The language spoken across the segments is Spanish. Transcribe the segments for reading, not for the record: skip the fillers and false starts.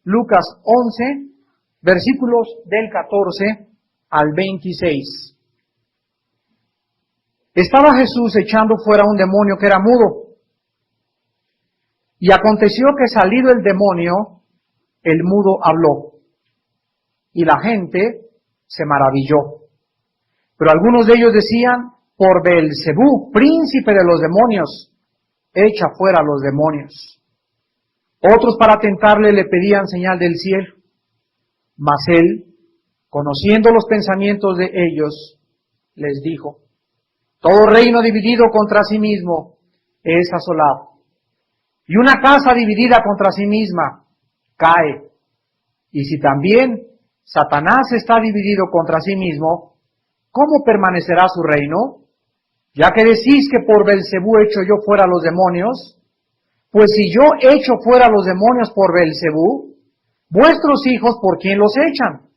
Lucas 11, versículos del 14 al 26. Estaba Jesús echando fuera un demonio que era mudo. Y aconteció que salido el demonio, el mudo habló. Y la gente se maravilló. Pero algunos de ellos decían, por Beelzebú, príncipe de los demonios, echa fuera a los demonios. Otros para tentarle le pedían señal del cielo. Mas él, conociendo los pensamientos de ellos, les dijo, todo reino dividido contra sí mismo es asolado. Y una casa dividida contra sí misma cae. Y si también Satanás está dividido contra sí mismo, ¿cómo permanecerá su reino? Ya que decís que por Beelzebú echo yo fuera a los demonios, pues si yo echo fuera a los demonios por Beelzebú, vuestros hijos, ¿por quién los echan?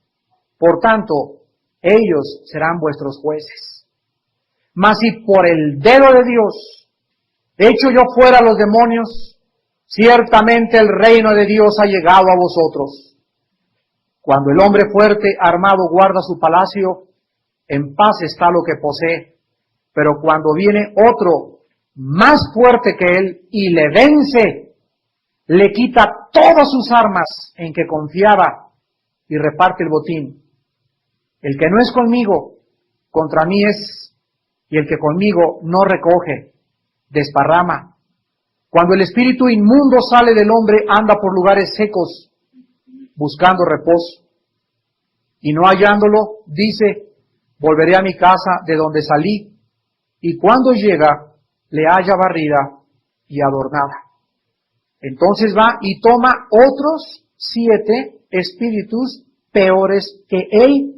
Por tanto, ellos serán vuestros jueces. Mas si por el dedo de Dios echo yo fuera a los demonios, ciertamente el reino de Dios ha llegado a vosotros. Cuando el hombre fuerte armado guarda su palacio, en paz está lo que posee. Pero cuando viene otro más fuerte que él y le vence, le quita todas sus armas en que confiaba y reparte el botín. El que no es conmigo, contra mí es, y el que conmigo no recoge, desparrama. Cuando el espíritu inmundo sale del hombre, anda por lugares secos, buscando reposo. Y no hallándolo, dice, volveré a mi casa de donde salí, y cuando llega, le halla barrida y adornada. Entonces va y toma otros 7 espíritus peores que él,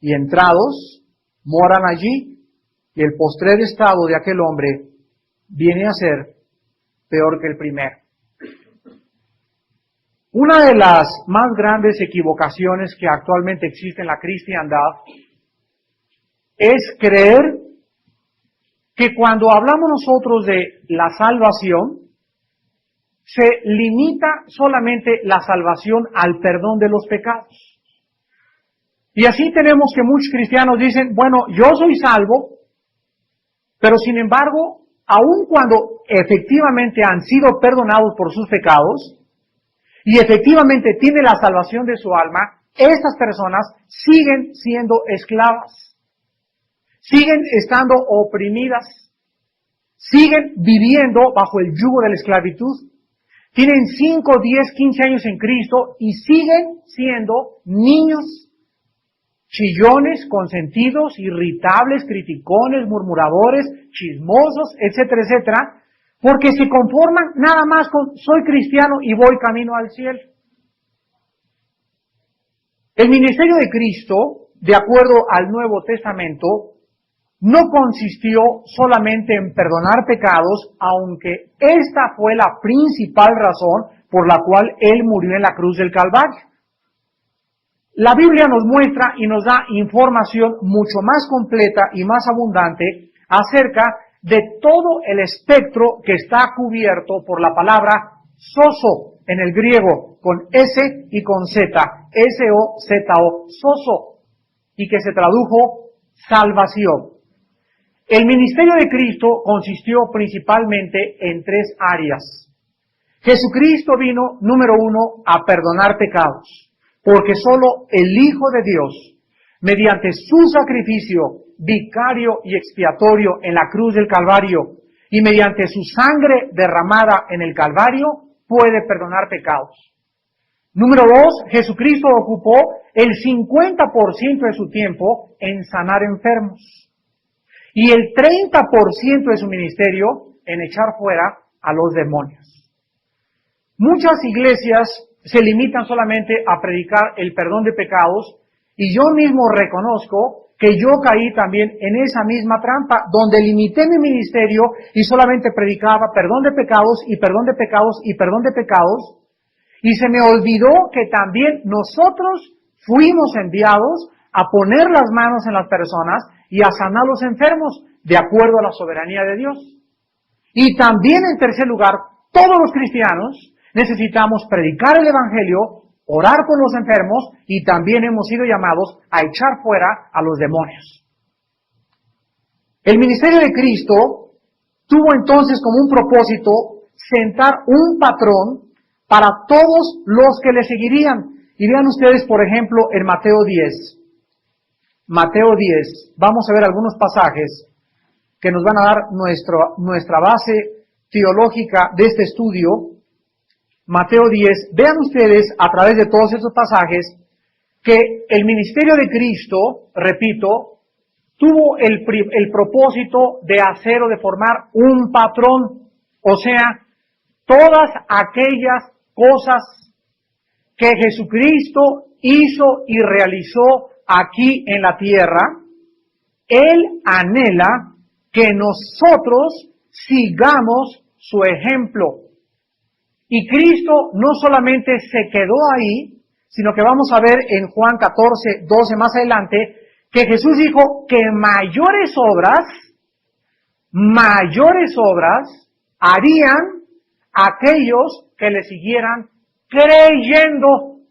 y entrados, moran allí, y el postrer estado de aquel hombre viene a ser peor que el primero. Una de las más grandes equivocaciones que actualmente existe en la cristiandad es creer que cuando hablamos nosotros de la salvación, se limita solamente la salvación al perdón de los pecados. Y así tenemos que muchos cristianos dicen, bueno, yo soy salvo, pero sin embargo, aun cuando efectivamente han sido perdonados por sus pecados, y efectivamente tiene la salvación de su alma, estas personas siguen siendo esclavas, siguen estando oprimidas, siguen viviendo bajo el yugo de la esclavitud, tienen 5, 10, 15 años en Cristo y siguen siendo niños, chillones, consentidos, irritables, criticones, murmuradores, chismosos, etcétera, etcétera, porque se conforman nada más con soy cristiano y voy camino al cielo. El ministerio de Cristo, de acuerdo al Nuevo Testamento, no consistió solamente en perdonar pecados, aunque esta fue la principal razón por la cual Él murió en la cruz del Calvario. La Biblia nos muestra y nos da información mucho más completa y más abundante acerca de todo el espectro que está cubierto por la palabra sozo en el griego, con S y con Z, S-O-Z-O, sozo, y que se tradujo salvación. El ministerio de Cristo consistió principalmente en 3 áreas. Jesucristo vino, número 1, a perdonar pecados, porque solo el Hijo de Dios, mediante su sacrificio vicario y expiatorio en la cruz del Calvario y mediante su sangre derramada en el Calvario, puede perdonar pecados. Número 2, Jesucristo ocupó el 50% de su tiempo en sanar enfermos y el 30% de su ministerio en echar fuera a los demonios. Muchas iglesias se limitan solamente a predicar el perdón de pecados y yo mismo reconozco que yo caí también en esa misma trampa, donde limité mi ministerio y solamente predicaba perdón de pecados y perdón de pecados y perdón de pecados, y se me olvidó que también nosotros fuimos enviados a poner las manos en las personas y a sanar los enfermos, de acuerdo a la soberanía de Dios. Y también, en tercer lugar, todos los cristianos necesitamos predicar el Evangelio, orar por los enfermos y también hemos sido llamados a echar fuera a los demonios. El ministerio de Cristo tuvo entonces como un propósito sentar un patrón para todos los que le seguirían. Y vean ustedes, por ejemplo, en Mateo 10. Mateo 10, vamos a ver algunos pasajes que nos van a dar nuestra base teológica de este estudio. Mateo 10, vean ustedes a través de todos estos pasajes que el ministerio de Cristo, repito, tuvo el propósito de hacer o de formar un patrón, o sea, todas aquellas cosas que Jesucristo hizo y realizó aquí en la tierra, Él anhela que nosotros sigamos su ejemplo. Y Cristo no solamente se quedó ahí, sino que vamos a ver en Juan 14, 12 más adelante, que Jesús dijo que mayores obras harían aquellos que le siguieran creyendo,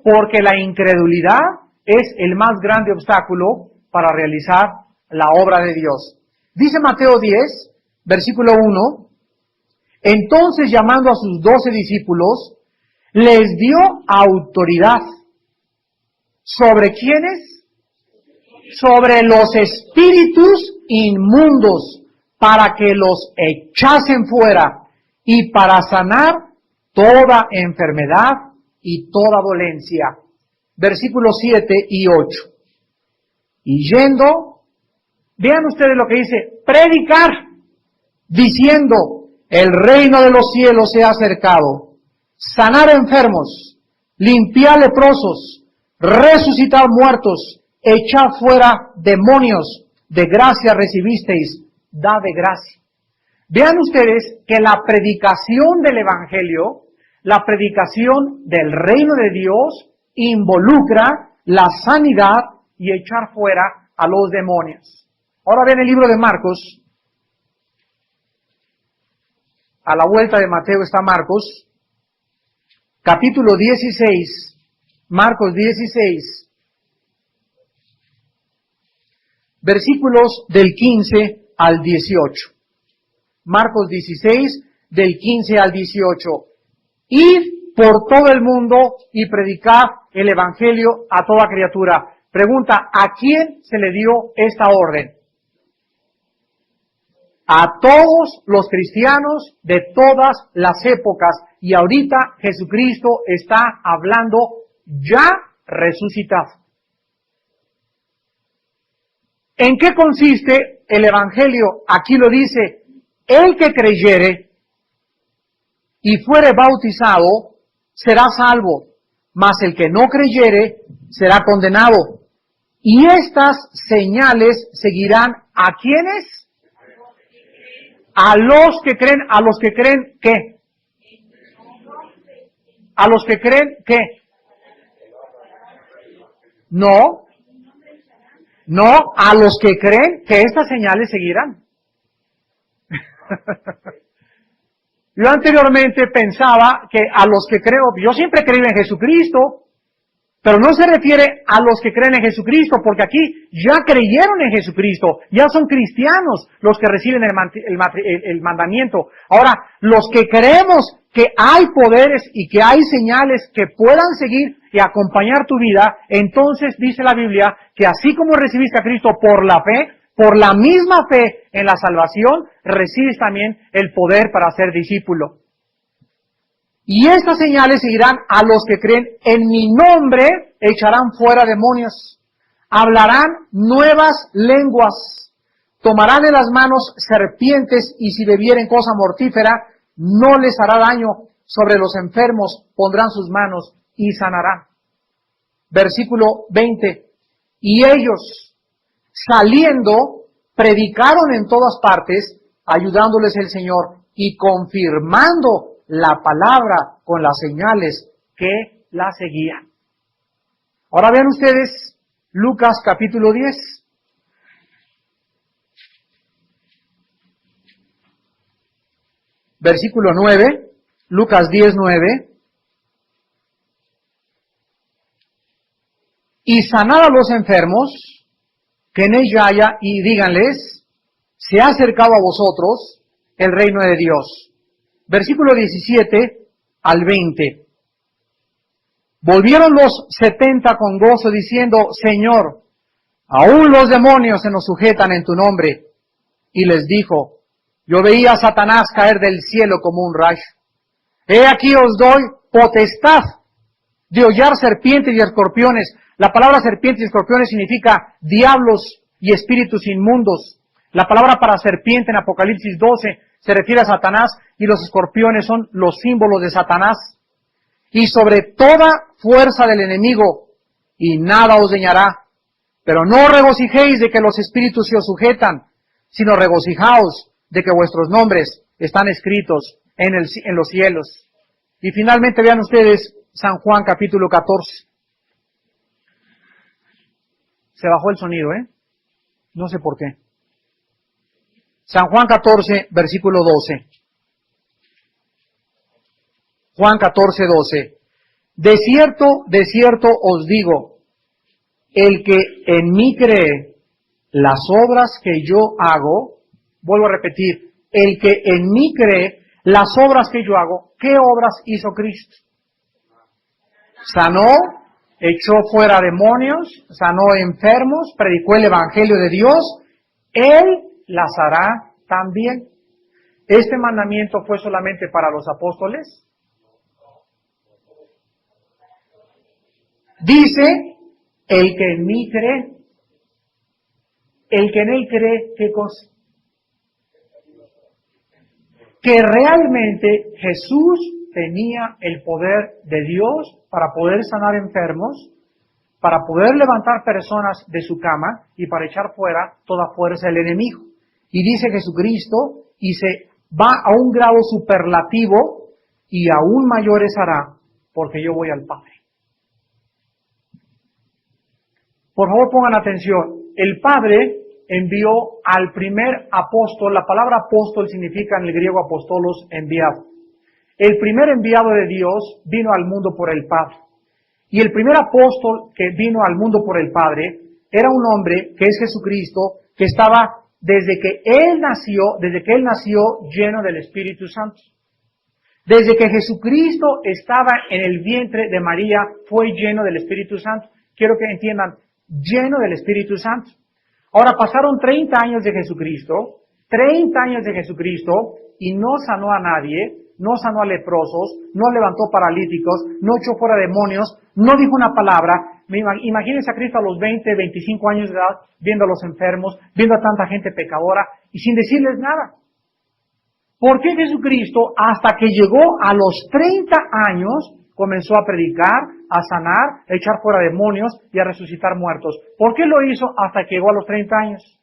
porque la incredulidad es el más grande obstáculo para realizar la obra de Dios. Dice Mateo 10, versículo 1, entonces llamando a sus 12 discípulos, les dio autoridad. ¿Sobre quiénes? Sobre los espíritus inmundos, para que los echasen fuera y para sanar toda enfermedad y toda dolencia. Versículos 7 y 8. Y yendo, vean ustedes lo que dice, predicar, diciendo, el reino de los cielos se ha acercado, sanar enfermos, limpiar leprosos, resucitar muertos, echar fuera demonios, de gracia recibisteis, da de gracia. Vean ustedes que la predicación del Evangelio, la predicación del reino de Dios, involucra la sanidad y echar fuera a los demonios. Ahora ven el libro de Marcos. A la vuelta de Mateo está Marcos, capítulo 16, Marcos 16, versículos del 15 al 18. Marcos 16, del 15 al 18. Id por todo el mundo y predicad el Evangelio a toda criatura. Pregunta, ¿a quién se le dio esta orden? A todos los cristianos de todas las épocas. Y ahorita Jesucristo está hablando ya resucitado. ¿En qué consiste el Evangelio? Aquí lo dice, el que creyere y fuere bautizado será salvo, mas el que no creyere será condenado. Y estas señales seguirán ¿a quiénes? A los que creen. ¿A los que creen qué? ¿A los que creen qué? No, a los que creen que estas señales seguirán. Yo anteriormente pensaba que a los que creo, yo siempre creí en Jesucristo, pero no se refiere a los que creen en Jesucristo, porque aquí ya creyeron en Jesucristo, ya son cristianos los que reciben el mandamiento. Ahora, los que creemos que hay poderes y que hay señales que puedan seguir y acompañar tu vida, entonces dice la Biblia que así como recibiste a Cristo por la fe, por la misma fe en la salvación, recibes también el poder para ser discípulo. Y estas señales seguirán a los que creen en mi nombre, echarán fuera demonios, hablarán nuevas lenguas, tomarán en las manos serpientes y si bebieren cosa mortífera, no les hará daño, sobre los enfermos pondrán sus manos y sanarán. Versículo 20. Y ellos, saliendo, predicaron en todas partes, ayudándoles el Señor y confirmando la palabra con las señales que la seguían. Ahora vean ustedes Lucas capítulo 10. versículo 9, Lucas 10:9. Y sanad a los enfermos que en ella haya, y díganles, se ha acercado a vosotros el reino de Dios. Versículo 17 al 20. Volvieron los 70 con gozo diciendo, Señor, aún los demonios se nos sujetan en tu nombre. Y les dijo, yo veía a Satanás caer del cielo como un rayo. He aquí os doy potestad de hollar serpientes y escorpiones. La palabra serpientes y escorpiones significa diablos y espíritus inmundos. La palabra para serpiente en Apocalipsis 12 se refiere a Satanás y los escorpiones son los símbolos de Satanás. Y sobre toda fuerza del enemigo, y nada os dañará. Pero no regocijéis de que los espíritus se os sujetan, sino regocijaos de que vuestros nombres están escritos en los cielos. Y finalmente vean ustedes San Juan capítulo 14. Se bajó el sonido, No sé por qué. San Juan 14, versículo 12. Juan 14, 12. De cierto os digo, el que en mí cree, las obras que yo hago, vuelvo a repetir, el que en mí cree, las obras que yo hago, ¿qué obras hizo Cristo? Sanó, echó fuera demonios, sanó enfermos, predicó el Evangelio de Dios, Él las hará también. ¿Este mandamiento fue solamente para los apóstoles? Dice, el que en mí cree, el que en Él cree, ¿qué cosa? Que realmente Jesús tenía el poder de Dios para poder sanar enfermos, para poder levantar personas de su cama y para echar fuera toda fuerza del enemigo. Y dice Jesucristo, y se va a un grado superlativo y aún mayores hará, porque yo voy al Padre. Por favor pongan atención, el Padre envió al primer apóstol, la palabra apóstol significa en el griego apostolos, enviado. El primer enviado de Dios vino al mundo por el Padre. Y el primer apóstol que vino al mundo por el Padre era un hombre que es Jesucristo, que estaba desde que él nació lleno del Espíritu Santo. Desde que Jesucristo estaba en el vientre de María, fue lleno del Espíritu Santo. Quiero que entiendan, lleno del Espíritu Santo. Ahora pasaron 30 años de Jesucristo, y no sanó a nadie, no sanó a leprosos, no levantó paralíticos, no echó fuera demonios, no dijo una palabra. Imagínense a Cristo a los 20, 25 años de edad, viendo a los enfermos, viendo a tanta gente pecadora, y sin decirles nada. ¿Por qué Jesucristo, hasta que llegó a los 30 años, comenzó a predicar, a sanar, a echar fuera demonios y a resucitar muertos? ¿Por qué lo hizo hasta que llegó a los 30 años?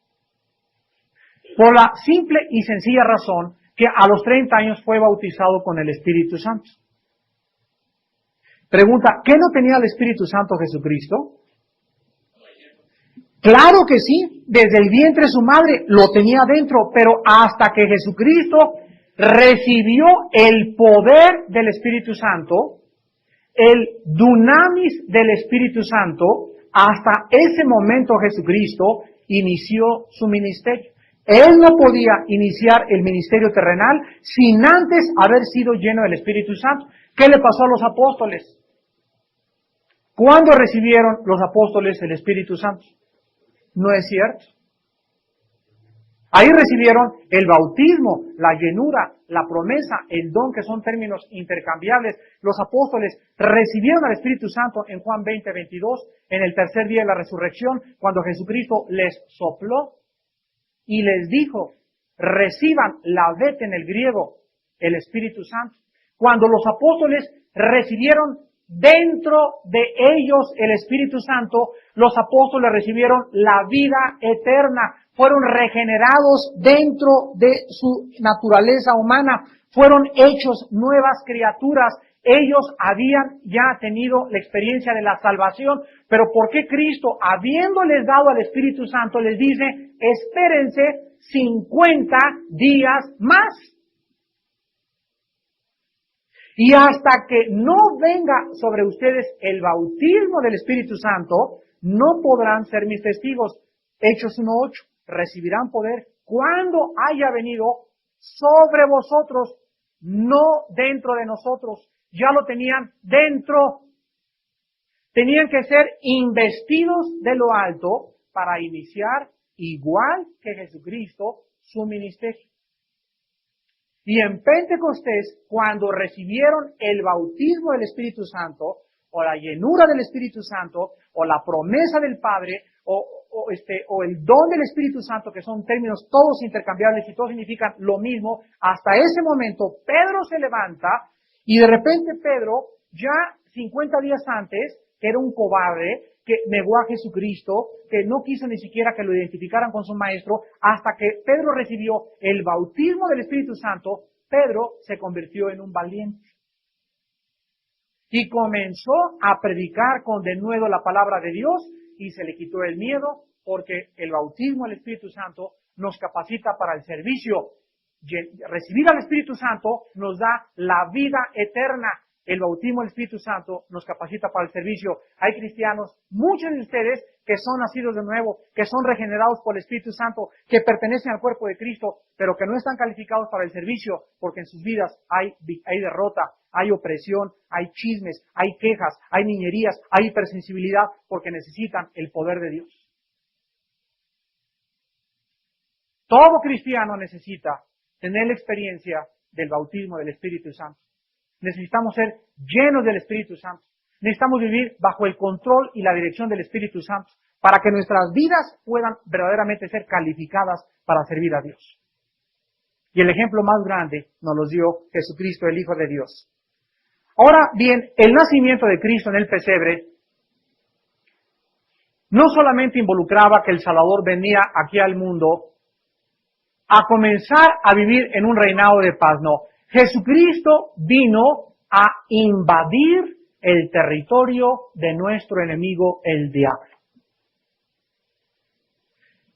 Por la simple y sencilla razón que a los 30 años fue bautizado con el Espíritu Santo. Pregunta, ¿qué no tenía el Espíritu Santo Jesucristo? Claro que sí, desde el vientre de su madre lo tenía dentro, pero hasta que Jesucristo recibió el poder del Espíritu Santo, el dunamis del Espíritu Santo, hasta ese momento Jesucristo inició su ministerio. Él no podía iniciar el ministerio terrenal sin antes haber sido lleno del Espíritu Santo. ¿Qué le pasó a los apóstoles? ¿Cuándo recibieron los apóstoles el Espíritu Santo? ¿No es cierto? Ahí recibieron el bautismo, la llenura, la promesa, el don, que son términos intercambiables. Los apóstoles recibieron al Espíritu Santo en Juan 20, 22, en el tercer día de la resurrección, cuando Jesucristo les sopló y les dijo, reciban la vete en el griego, el Espíritu Santo. Cuando los apóstoles recibieron dentro de ellos el Espíritu Santo, los apóstoles recibieron la vida eterna, fueron regenerados dentro de su naturaleza humana, fueron hechos nuevas criaturas. Ellos habían ya tenido la experiencia de la salvación, pero ¿por qué Cristo, habiéndoles dado al Espíritu Santo, les dice, espérense 50 días más? Y hasta que no venga sobre ustedes el bautismo del Espíritu Santo, no podrán ser mis testigos. Hechos 1:8. Recibirán poder cuando haya venido sobre vosotros, no dentro de nosotros. Ya lo tenían dentro. Tenían que ser investidos de lo alto para iniciar, igual que Jesucristo, su ministerio. Y en Pentecostés, cuando recibieron el bautismo del Espíritu Santo, o la llenura del Espíritu Santo, o la promesa del Padre, o el don del Espíritu Santo, que son términos todos intercambiables y todos significan lo mismo, hasta ese momento Pedro se levanta y de repente Pedro, ya 50 días antes, que era un cobarde, que negó a Jesucristo, que no quiso ni siquiera que lo identificaran con su maestro, hasta que Pedro recibió el bautismo del Espíritu Santo, Pedro se convirtió en un valiente. Y comenzó a predicar con denuedo la palabra de Dios y se le quitó el miedo, porque el bautismo del Espíritu Santo nos capacita para el servicio. Recibir al Espíritu Santo nos da la vida eterna. El bautismo del Espíritu Santo nos capacita para el servicio. Hay cristianos, muchos de ustedes, que son nacidos de nuevo, que son regenerados por el Espíritu Santo, que pertenecen al cuerpo de Cristo, pero que no están calificados para el servicio, porque en sus vidas hay derrota, hay opresión, hay chismes, hay quejas, hay niñerías, hay hipersensibilidad, porque necesitan el poder de Dios. Todo cristiano necesita tener la experiencia del bautismo del Espíritu Santo. Necesitamos ser llenos del Espíritu Santo. Necesitamos vivir bajo el control y la dirección del Espíritu Santo para que nuestras vidas puedan verdaderamente ser calificadas para servir a Dios. Y el ejemplo más grande nos lo dio Jesucristo, el Hijo de Dios. Ahora bien, el nacimiento de Cristo en el pesebre no solamente involucraba que el Salvador venía aquí al mundo a comenzar a vivir en un reinado de paz, no. Jesucristo vino a invadir el territorio de nuestro enemigo, el diablo.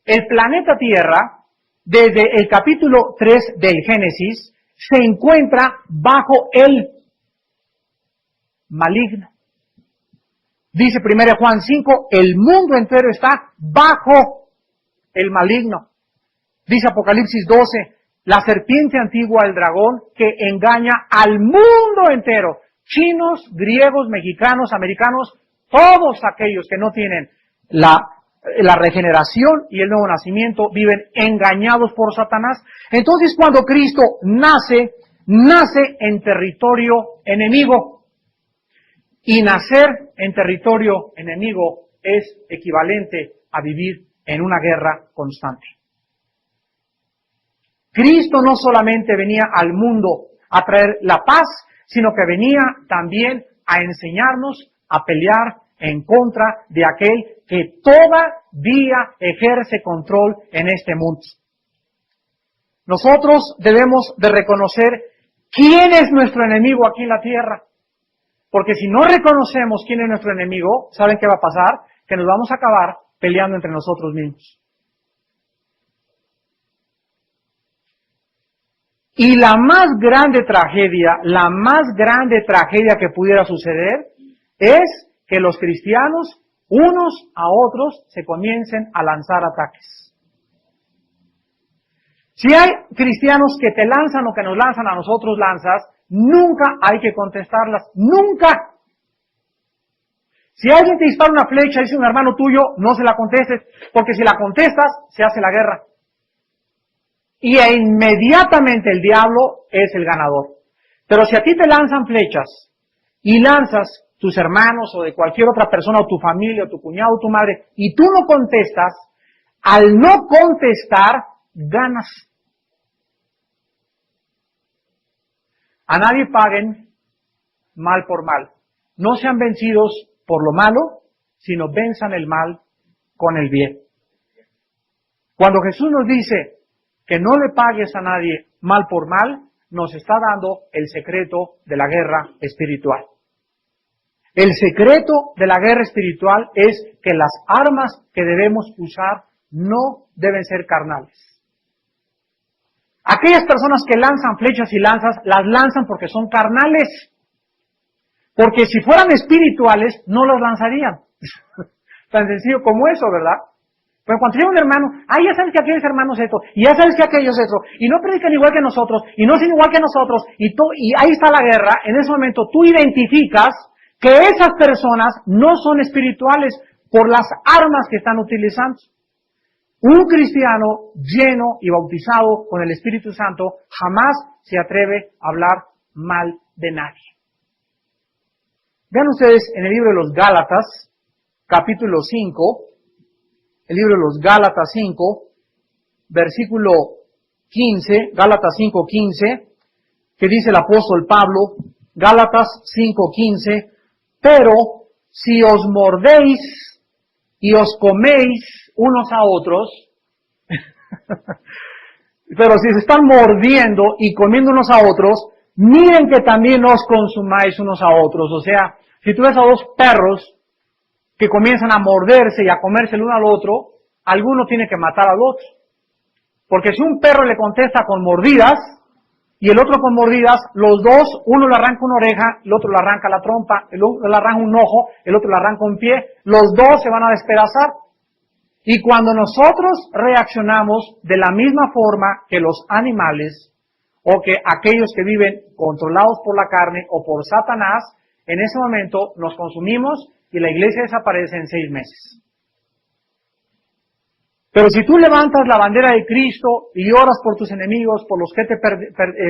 El planeta Tierra, desde el capítulo 3 del Génesis, se encuentra bajo el maligno. Dice 1 Juan 5, el mundo entero está bajo el maligno. Dice Apocalipsis 12, la serpiente antigua, el dragón, que engaña al mundo entero. Chinos, griegos, mexicanos, americanos, todos aquellos que no tienen la regeneración y el nuevo nacimiento viven engañados por Satanás. Entonces, cuando Cristo nace en territorio enemigo. Y nacer en territorio enemigo es equivalente a vivir en una guerra constante. Cristo no solamente venía al mundo a traer la paz, sino que venía también a enseñarnos a pelear en contra de aquel que todavía ejerce control en este mundo. Nosotros debemos de reconocer quién es nuestro enemigo aquí en la tierra. Porque si no reconocemos quién es nuestro enemigo, ¿saben qué va a pasar? Que nos vamos a acabar peleando entre nosotros mismos. Y la más grande tragedia que pudiera suceder es que los cristianos, unos a otros, se comiencen a lanzar ataques. Si hay cristianos que te lanzan o que nos lanzan a nosotros lanzas, nunca hay que contestarlas, nunca. Si alguien te dispara una flecha y dice un hermano tuyo, no se la contestes, porque si la contestas, se hace la guerra. Y inmediatamente el diablo es el ganador. Pero si a ti te lanzan flechas y lanzas tus hermanos o de cualquier otra persona o tu familia o tu cuñado o tu madre y tú no contestas, al no contestar ganas. A nadie paguen mal por mal. No sean vencidos por lo malo, sino venzan el mal con el bien. Cuando Jesús nos dice que no le pagues a nadie mal por mal, nos está dando el secreto de la guerra espiritual. El secreto de la guerra espiritual es que las armas que debemos usar no deben ser carnales. Aquellas personas que lanzan flechas y lanzas, las lanzan porque son carnales. Porque si fueran espirituales, no los lanzarían. Tan sencillo como eso, ¿verdad? Pero cuando llega un hermano, ya sabes que aquellos hermanos esto, y ya sabes que aquellos esto, y no predican igual que nosotros, y no son igual que nosotros, y ahí está la guerra, en ese momento tú identificas que esas personas no son espirituales por las armas que están utilizando. Un cristiano lleno y bautizado con el Espíritu Santo jamás se atreve a hablar mal de nadie. Vean ustedes en el libro de los Gálatas, capítulo 5, el libro de los Gálatas 5, versículo 15, Gálatas 5:15, que dice el apóstol Pablo, Gálatas 5:15, pero si os mordéis y os coméis unos a otros, pero si se están mordiendo y comiendo unos a otros, miren que también os consumáis unos a otros. O sea, si tú ves a dos perros que comienzan a morderse y a comerse el uno al otro, alguno tiene que matar al otro. Porque si un perro le contesta con mordidas y el otro con mordidas, los dos, uno le arranca una oreja, el otro le arranca la trompa, el otro le arranca un ojo, el otro le arranca un pie, los dos se van a despedazar. Y cuando nosotros reaccionamos de la misma forma que los animales, o que aquellos que viven controlados por la carne o por Satanás, en ese momento nos consumimos y la iglesia desaparece en 6 meses. Pero si tú levantas la bandera de Cristo y oras por tus enemigos, por los que te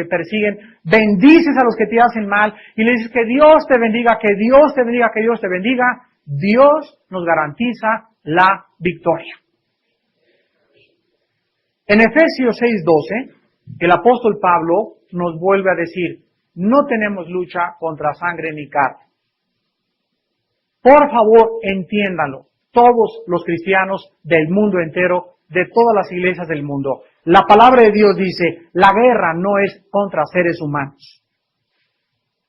persiguen, bendices a los que te hacen mal y le dices que Dios te bendiga, que Dios te bendiga, que Dios te bendiga, Dios nos garantiza la victoria. En Efesios 6:12, el apóstol Pablo nos vuelve a decir, no tenemos lucha contra sangre ni carne. Por favor, entiéndanlo, todos los cristianos del mundo entero, de todas las iglesias del mundo. La palabra de Dios dice, la guerra no es contra seres humanos.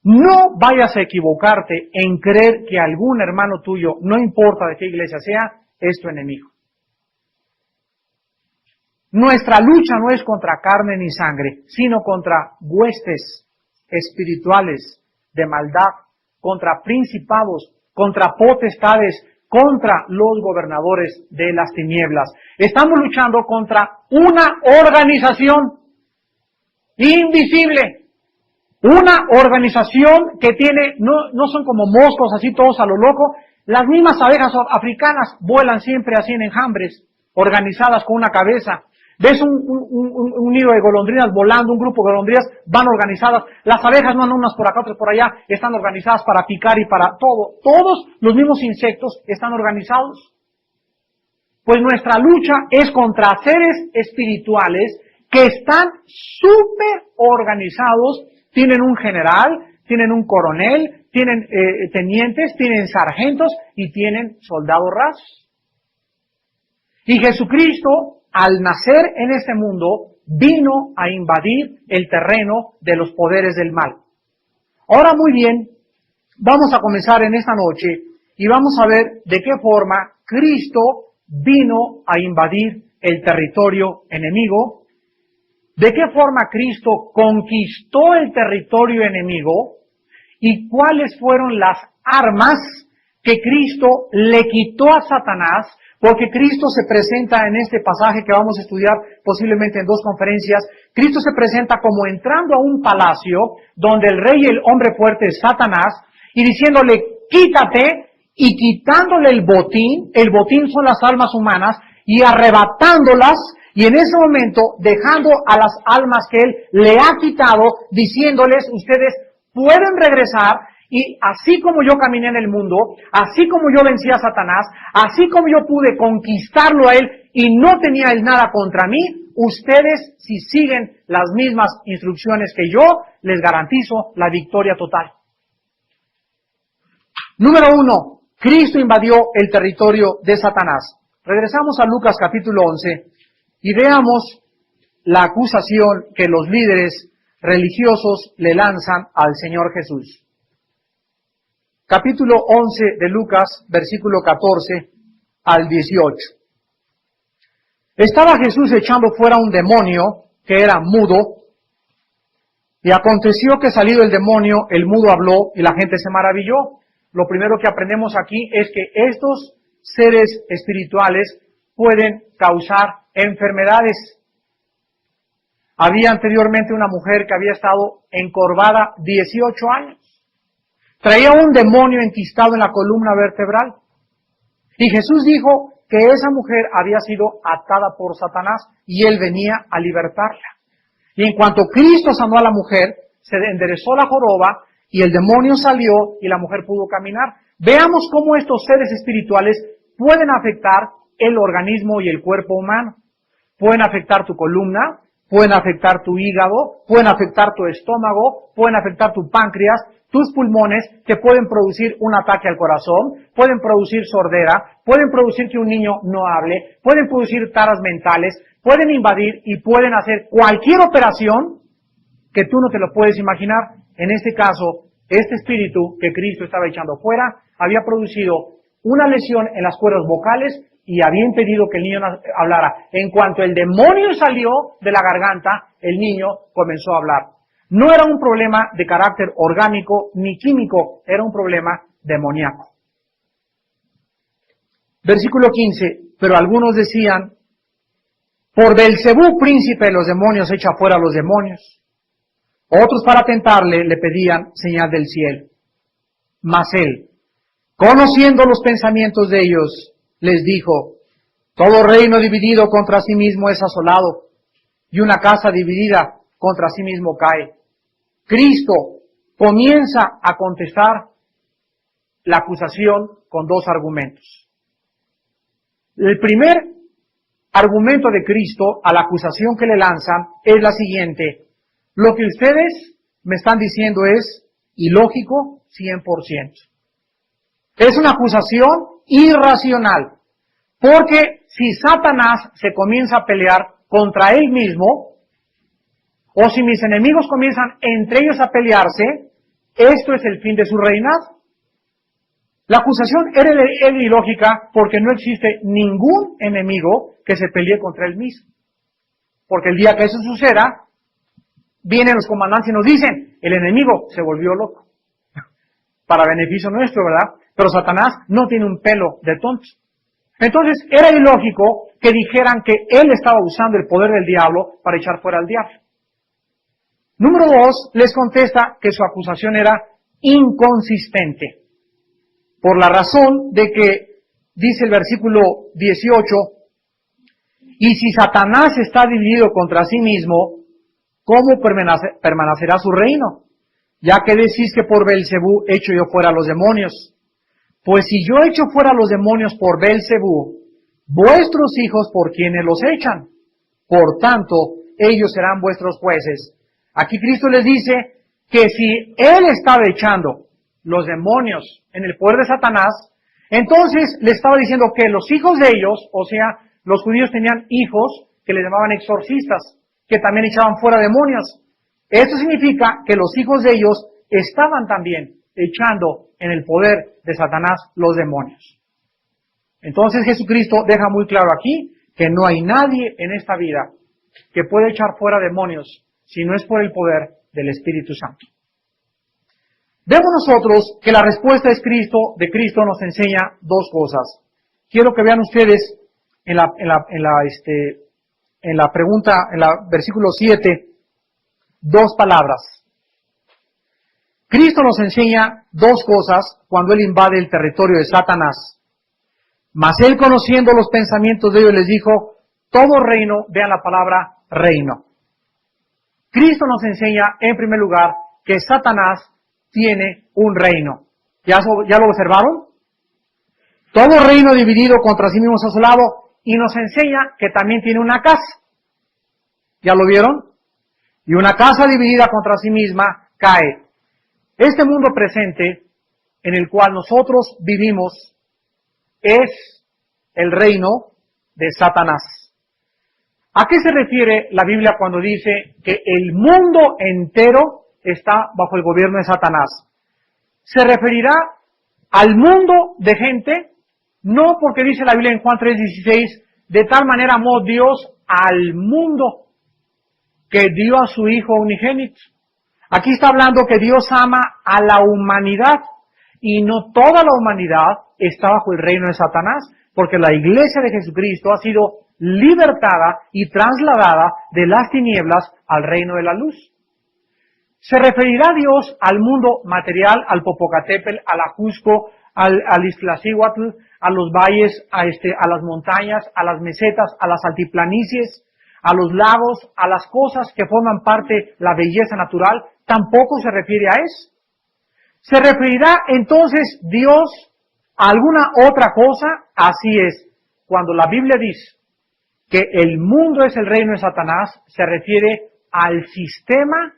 No vayas a equivocarte en creer que algún hermano tuyo, no importa de qué iglesia sea, es tu enemigo. Nuestra lucha no es contra carne ni sangre, sino contra huestes espirituales de maldad, contra principados, contra potestades, contra los gobernadores de las tinieblas. Estamos luchando contra una organización invisible. Una organización que tiene, no son como moscos así todos a lo loco. Las mismas abejas africanas vuelan siempre así en enjambres, organizadas con una cabeza. Ves un nido de golondrinas volando, un grupo de golondrinas van organizadas. Las abejas no andan unas por acá, otras por allá, están organizadas para picar y para todo. Todos los mismos insectos están organizados. Pues nuestra lucha es contra seres espirituales que están súper organizados. Tienen un general, tienen un coronel, tienen tenientes, tienen sargentos y tienen soldados rasos. Y Jesucristo, al nacer en este mundo, vino a invadir el terreno de los poderes del mal. Ahora muy bien, vamos a comenzar en esta noche y vamos a ver de qué forma Cristo vino a invadir el territorio enemigo, de qué forma Cristo conquistó el territorio enemigo y cuáles fueron las armas que Cristo le quitó a Satanás. Porque Cristo se presenta en este pasaje que vamos a estudiar posiblemente en 2 conferencias. Cristo se presenta como entrando a un palacio donde el rey y el hombre fuerte es Satanás y diciéndole, quítate, y quitándole el botín son las almas humanas, y arrebatándolas, y en ese momento dejando a las almas que él le ha quitado, diciéndoles, ustedes pueden regresar. Y así como yo caminé en el mundo, así como yo vencí a Satanás, así como yo pude conquistarlo a él y no tenía él nada contra mí, ustedes, si siguen las mismas instrucciones que yo, les garantizo la victoria total. Número 1, Cristo invadió el territorio de Satanás. Regresamos a Lucas capítulo 11 y veamos la acusación que los líderes religiosos le lanzan al Señor Jesús. Capítulo 11 de Lucas, versículo 14 al 18. Estaba Jesús echando fuera un demonio que era mudo, Y aconteció que salido el demonio, el mudo habló y la gente se maravilló. Lo primero que aprendemos aquí es que estos seres espirituales pueden causar enfermedades. Había anteriormente una mujer que había estado encorvada 18 años. Traía un demonio enquistado en la columna vertebral. Y Jesús dijo que esa mujer había sido atada por Satanás y él venía a libertarla. Y en cuanto Cristo sanó a la mujer, se enderezó la joroba y el demonio salió y la mujer pudo caminar. Veamos cómo estos seres espirituales pueden afectar el organismo y el cuerpo humano. Pueden afectar tu columna, pueden afectar tu hígado, pueden afectar tu estómago, pueden afectar tu páncreas, tus pulmones, que pueden producir un ataque al corazón, pueden producir sordera, pueden producir que un niño no hable, pueden producir taras mentales, pueden invadir y pueden hacer cualquier operación que tú no te lo puedes imaginar. En este caso, este espíritu que Cristo estaba echando fuera había producido una lesión en las cuerdas vocales y había impedido que el niño hablara. En cuanto el demonio salió de la garganta, el niño comenzó a hablar. No era un problema de carácter orgánico ni químico, era un problema demoníaco. Versículo 15, pero algunos decían, por Belcebú, príncipe de los demonios, echa fuera a los demonios. Otros para tentarle le pedían señal del cielo. Mas él, conociendo los pensamientos de ellos, les dijo, todo reino dividido contra sí mismo es asolado, y una casa dividida contra sí mismo cae. Cristo comienza a contestar la acusación con dos argumentos. El primer argumento de Cristo a la acusación que le lanzan es la siguiente. Lo que ustedes me están diciendo es ilógico 100%. Es una acusación irracional. Porque si Satanás se comienza a pelear contra él mismo, o si mis enemigos comienzan entre ellos a pelearse, esto es el fin de su reinado. La acusación era ilógica porque no existe ningún enemigo que se pelee contra él mismo. Porque el día que eso suceda, vienen los comandantes y nos dicen, el enemigo se volvió loco. Para beneficio nuestro, ¿verdad? Pero Satanás no tiene un pelo de tonto. Entonces, era ilógico que dijeran que él estaba usando el poder del diablo para echar fuera al diablo. Número 2, les contesta que su acusación era inconsistente. Por la razón de que, dice el versículo 18, y si Satanás está dividido contra sí mismo, ¿cómo permanecerá su reino? Ya que decís que por Belcebú echo yo fuera a los demonios. Pues si yo echo fuera a los demonios por Belcebú, vuestros hijos por quienes los echan. Por tanto, ellos serán vuestros jueces. Aquí Cristo les dice que si Él estaba echando los demonios en el poder de Satanás, entonces le estaba diciendo que los hijos de ellos, o sea, los judíos tenían hijos que le llamaban exorcistas, que también echaban fuera demonios. Esto significa que los hijos de ellos estaban también echando en el poder de Satanás los demonios. Entonces Jesucristo deja muy claro aquí que no hay nadie en esta vida que pueda echar fuera demonios si no es por el poder del Espíritu Santo. Vemos nosotros que la respuesta de Cristo nos enseña dos cosas. Quiero que vean ustedes en la pregunta, en el versículo 7, dos palabras. Cristo nos enseña dos cosas cuando Él invade el territorio de Satanás. Mas Él, conociendo los pensamientos de ellos, les dijo, todo reino, vean la palabra reino. Cristo nos enseña, en primer lugar, que Satanás tiene un reino. ¿Ya lo observaron? Todo reino dividido contra sí mismo es asolado, y nos enseña que también tiene una casa. ¿Ya lo vieron? Y una casa dividida contra sí misma cae. Este mundo presente en el cual nosotros vivimos es el reino de Satanás. ¿A qué se refiere la Biblia cuando dice que el mundo entero está bajo el gobierno de Satanás? Se referirá al mundo de gente, no porque dice la Biblia en Juan 3:16, de tal manera amó Dios al mundo que dio a su Hijo unigénito. Aquí está hablando que Dios ama a la humanidad y no toda la humanidad está bajo el reino de Satanás, porque la iglesia de Jesucristo ha sido libertada y trasladada de las tinieblas al reino de la luz. Se referirá Dios al mundo material, al Popocatépetl, al Ajusco, al Iztaccíhuatl, a los valles, a las montañas, a las mesetas, a las altiplanicies, a los lagos, a las cosas que forman parte de la belleza natural. Tampoco se refiere a eso. ¿Se referirá entonces Dios a alguna otra cosa? Así es. Cuando la Biblia dice que el mundo es el reino de Satanás, se refiere al sistema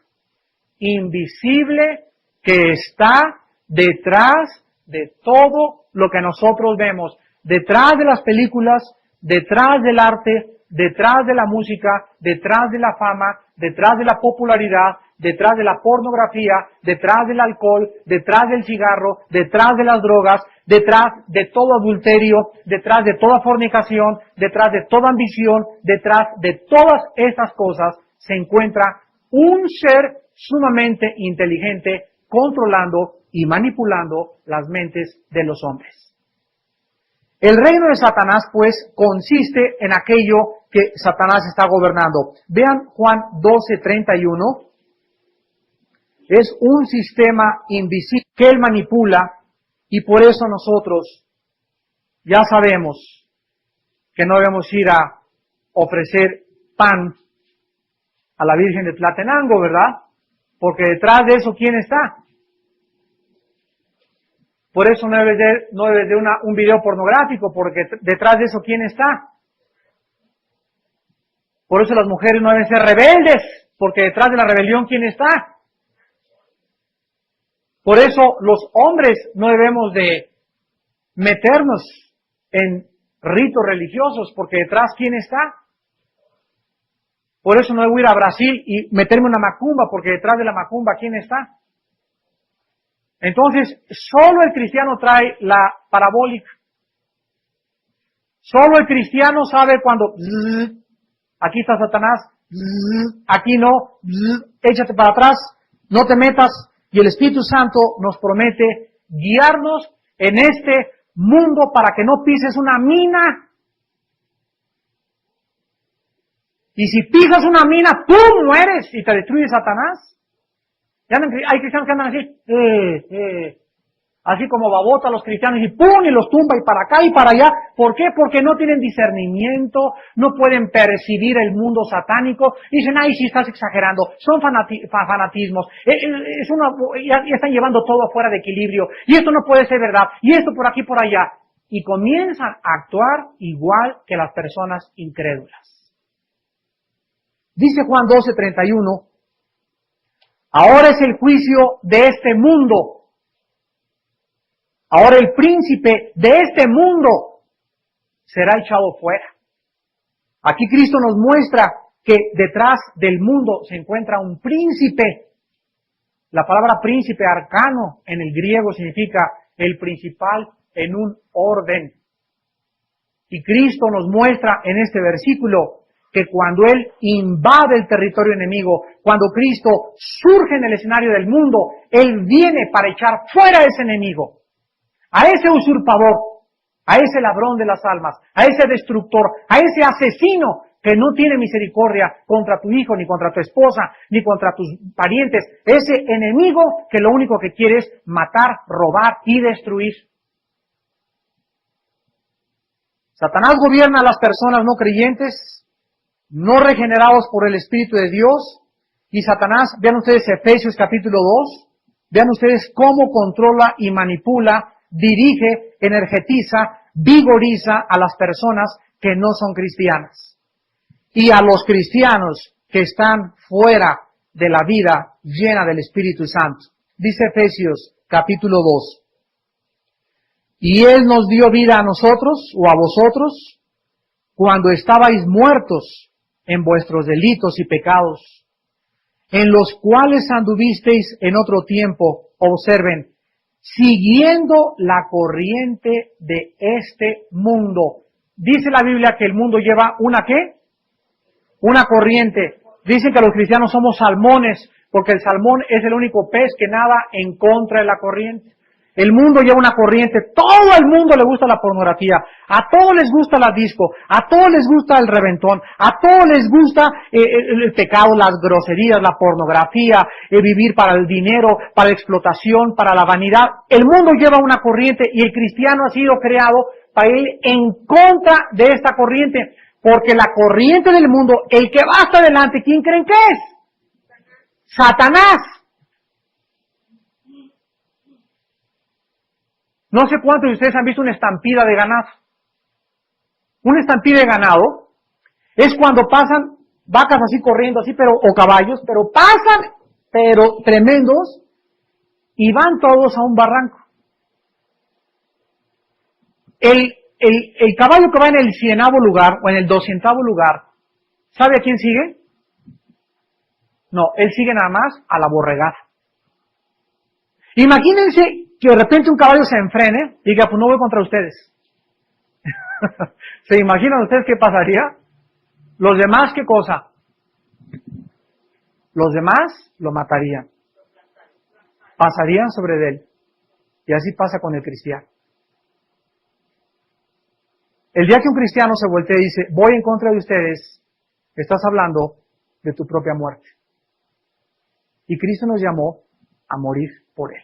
invisible que está detrás de todo lo que nosotros vemos, detrás de las películas, detrás del arte, detrás de la música, detrás de la fama, detrás de la popularidad, detrás de la pornografía, detrás del alcohol, detrás del cigarro, detrás de las drogas, detrás de todo adulterio, detrás de toda fornicación, detrás de toda ambición, detrás de todas estas cosas se encuentra un ser sumamente inteligente controlando y manipulando las mentes de los hombres. El reino de Satanás, pues, consiste en aquello que Satanás está gobernando. Vean Juan 12:31. Es un sistema invisible que él manipula y por eso nosotros ya sabemos que no debemos ir a ofrecer pan a la Virgen de Tlatenango, ¿verdad? Porque detrás de eso, ¿quién está? Por eso no debe de un video pornográfico, porque detrás de eso, ¿quién está? Por eso las mujeres no deben ser rebeldes, porque detrás de la rebelión, ¿quién está? Por eso los hombres no debemos de meternos en ritos religiosos, porque detrás, ¿quién está? Por eso no debo ir a Brasil y meterme en una macumba, porque detrás de la macumba, ¿quién está? Entonces, solo el cristiano trae la parabólica. Solo el cristiano sabe cuando aquí está Satanás, aquí no, échate para atrás, no te metas. Y el Espíritu Santo nos promete guiarnos en este mundo para que no pises una mina. Y si pisas una mina, ¡pum!, mueres y te destruye Satanás. Hay cristianos que andan así, así como babota los cristianos y ¡pum!, y los tumba y para acá y para allá. ¿Por qué? Porque no tienen discernimiento, no pueden percibir el mundo satánico. Dicen, ay, sí, estás exagerando, son fanatismos, ya están llevando todo fuera de equilibrio, y esto no puede ser verdad, y esto por aquí por allá. Y comienzan a actuar igual que las personas incrédulas. Dice Juan 12:31, ahora es el juicio de este mundo. Ahora el príncipe de este mundo será echado fuera. Aquí Cristo nos muestra que detrás del mundo se encuentra un príncipe. La palabra príncipe, arcano, en el griego significa el principal en un orden. Y Cristo nos muestra en este versículo que cuando Él invade el territorio enemigo, cuando Cristo surge en el escenario del mundo, Él viene para echar fuera a ese enemigo, a ese usurpador, a ese ladrón de las almas, a ese destructor, a ese asesino que no tiene misericordia contra tu hijo, ni contra tu esposa, ni contra tus parientes, ese enemigo que lo único que quiere es matar, robar y destruir. Satanás gobierna a las personas no creyentes, no regenerados por el Espíritu de Dios, y Satanás, vean ustedes Efesios capítulo 2, vean ustedes cómo controla y manipula, dirige, energetiza, vigoriza a las personas que no son cristianas. Y a los cristianos que están fuera de la vida llena del Espíritu Santo. Dice Efesios capítulo 2. Y Él nos dio vida a nosotros, o a vosotros, cuando estabais muertos en vuestros delitos y pecados, en los cuales anduvisteis en otro tiempo, observen, siguiendo la corriente de este mundo. Dice la Biblia que el mundo lleva ¿una qué? Una corriente. Dicen que los cristianos somos salmones, porque el salmón es el único pez que nada en contra de la corriente. El mundo lleva una corriente, todo el mundo le gusta la pornografía, a todos les gusta la disco, a todos les gusta el reventón, a todos les gusta el pecado, las groserías, la pornografía, vivir para el dinero, para la explotación, para la vanidad. El mundo lleva una corriente y el cristiano ha sido creado para ir en contra de esta corriente, porque la corriente del mundo, el que va hasta adelante, ¿quién creen que es? Satanás. No sé cuántos de ustedes han visto una estampida de ganado. Una estampida de ganado es cuando pasan vacas así corriendo, así, o caballos, pero pasan, pero tremendos, y van todos a un barranco. El caballo que va en el 100º lugar, o en el 200º lugar, ¿sabe a quién sigue? No, él sigue nada más a la borregada. Imagínense que de repente un caballo se enfrene y diga, pues no voy contra ustedes. ¿Se imaginan ustedes qué pasaría? ¿Los demás qué cosa? Los demás lo matarían. Pasarían sobre él. Y así pasa con el cristiano. El día que un cristiano se voltea y dice, voy en contra de ustedes, estás hablando de tu propia muerte. Y Cristo nos llamó a morir por él.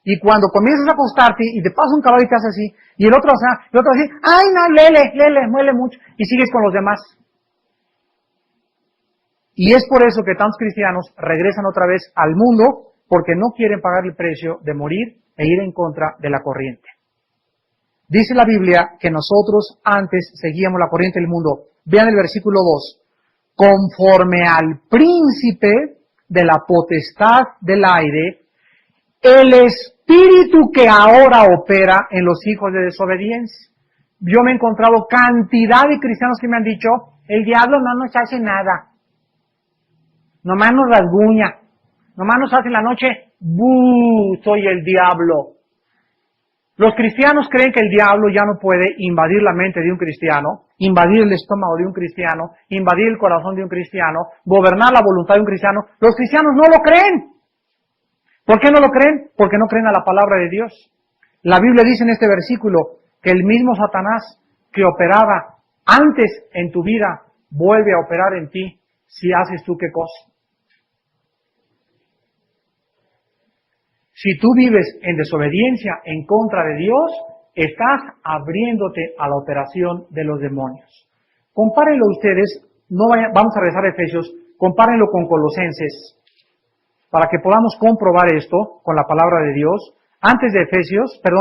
Y cuando comienzas a acostarte y te pasa un caballo y te hace así, y el otro así, ay no, lele, muele mucho, y sigues con los demás. Y es por eso que tantos cristianos regresan otra vez al mundo, porque no quieren pagar el precio de morir e ir en contra de la corriente. Dice la Biblia que nosotros antes seguíamos la corriente del mundo. Vean el versículo 2. Conforme al príncipe de la potestad del aire, el espíritu que ahora opera en los hijos de desobediencia. Yo me he encontrado cantidad de cristianos que me han dicho, el diablo no nos hace nada. Nomás nos rasguña. Nomás nos hace en la noche, ¡buh! Soy el diablo. Los cristianos creen que el diablo ya no puede invadir la mente de un cristiano, invadir el estómago de un cristiano, invadir el corazón de un cristiano, gobernar la voluntad de un cristiano. Los cristianos no lo creen. ¿Por qué no lo creen? Porque no creen a la palabra de Dios. La Biblia dice en este versículo que el mismo Satanás que operaba antes en tu vida vuelve a operar en ti si haces tú qué cosa. Si tú vives en desobediencia en contra de Dios, estás abriéndote a la operación de los demonios. Compárenlo ustedes, vamos a regresar a Efesios, compárenlo con Colosenses, para que podamos comprobar esto con la palabra de Dios.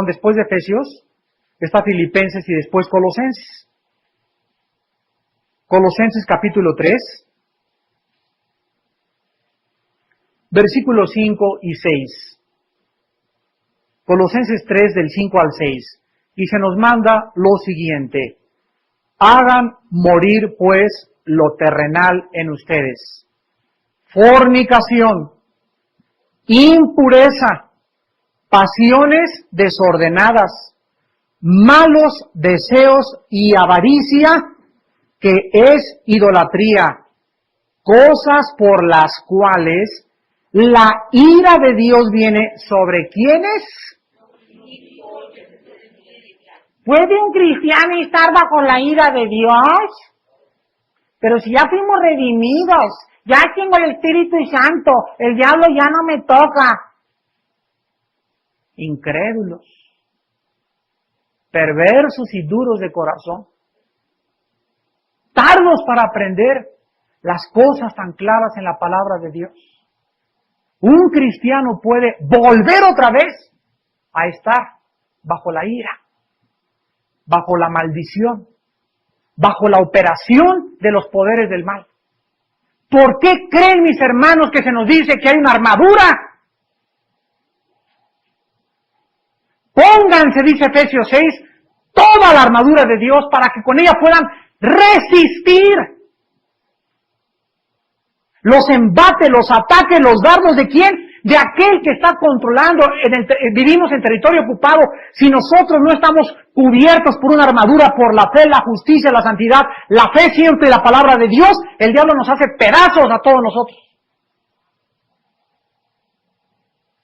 Después de Efesios, está Filipenses y después Colosenses. Colosenses capítulo 3, versículos 5 y 6. Colosenses 3 del 5 al 6. Y se nos manda lo siguiente. Hagan morir pues lo terrenal en ustedes. Fornicación, impureza, pasiones desordenadas, malos deseos y avaricia, que es idolatría, cosas por las cuales la ira de Dios viene sobre ¿quiénes? ¿Puede un cristiano estar bajo la ira de Dios? Pero si ya fuimos redimidos, ya tengo el Espíritu Santo, el diablo ya no me toca. Incrédulos, perversos y duros de corazón, tardos para aprender las cosas tan claras en la palabra de Dios. Un cristiano puede volver otra vez a estar bajo la ira, bajo la maldición, bajo la operación de los poderes del mal. ¿Por qué creen mis hermanos que se nos dice que hay una armadura? Pónganse, dice Efesios 6, toda la armadura de Dios para que con ella puedan resistir los embates, los ataques, los dardos de quién? de aquel que está controlando, vivimos en territorio ocupado. Si nosotros no estamos cubiertos por una armadura, por la fe, la justicia, la santidad, la fe siempre y la palabra de Dios, el diablo nos hace pedazos a todos nosotros.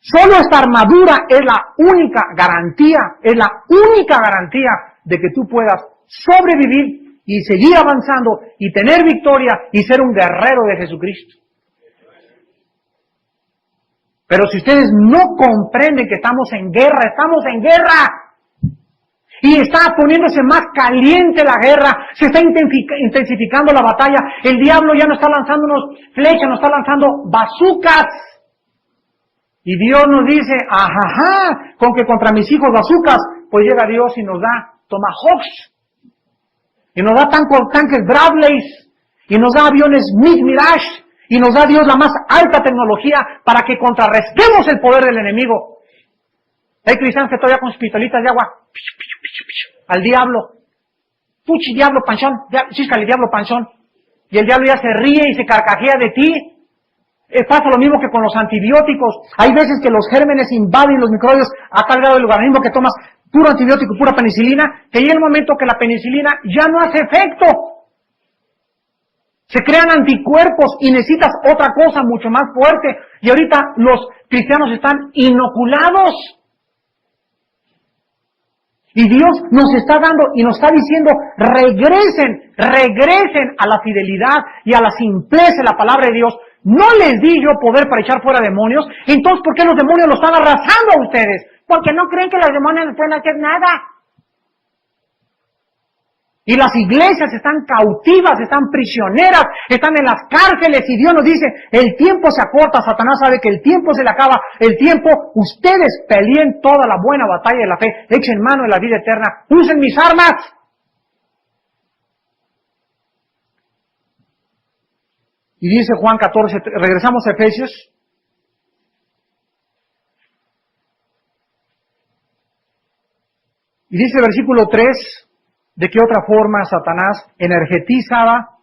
Solo esta armadura es la única garantía de que tú puedas sobrevivir y seguir avanzando y tener victoria y ser un guerrero de Jesucristo. Pero si ustedes no comprenden que estamos en guerra, y está poniéndose más caliente la guerra, se está intensificando la batalla, el diablo ya no está lanzándonos flechas, nos está lanzando bazucas. Y Dios nos dice, ajaja, con que contra mis hijos bazucas, pues llega Dios y nos da tomahawks, y nos da tanques Bradleys, y nos da aviones Mirage, y nos da Dios la más alta tecnología para que contrarrestemos el poder del enemigo. Hay cristianos que todavía con sus pistolitas de agua, al diablo, puchi diablo panchón, chíscale diablo panchón, y el diablo ya se ríe y se carcajea de ti. Pasa lo mismo que con los antibióticos. Hay veces que los gérmenes invaden los microbios a tal grado del organismo que tomas puro antibiótico, pura penicilina, que llega el momento que la penicilina ya no hace efecto. Se crean anticuerpos y necesitas otra cosa mucho más fuerte. Y ahorita los cristianos están inoculados. Y Dios nos está dando y nos está diciendo, regresen a la fidelidad y a la simpleza de la palabra de Dios. No les di yo poder para echar fuera demonios. Entonces, ¿por qué los demonios los están arrasando a ustedes? Porque no creen que los demonios no pueden hacer nada. Y las iglesias están cautivas, están prisioneras, están en las cárceles y Dios nos dice, el tiempo se acorta, Satanás sabe que el tiempo se le acaba, ustedes peleen toda la buena batalla de la fe, echen mano de la vida eterna, usen mis armas. Y dice Juan 14, regresamos a Efesios. Y dice versículo 3, de qué otra forma Satanás energetizaba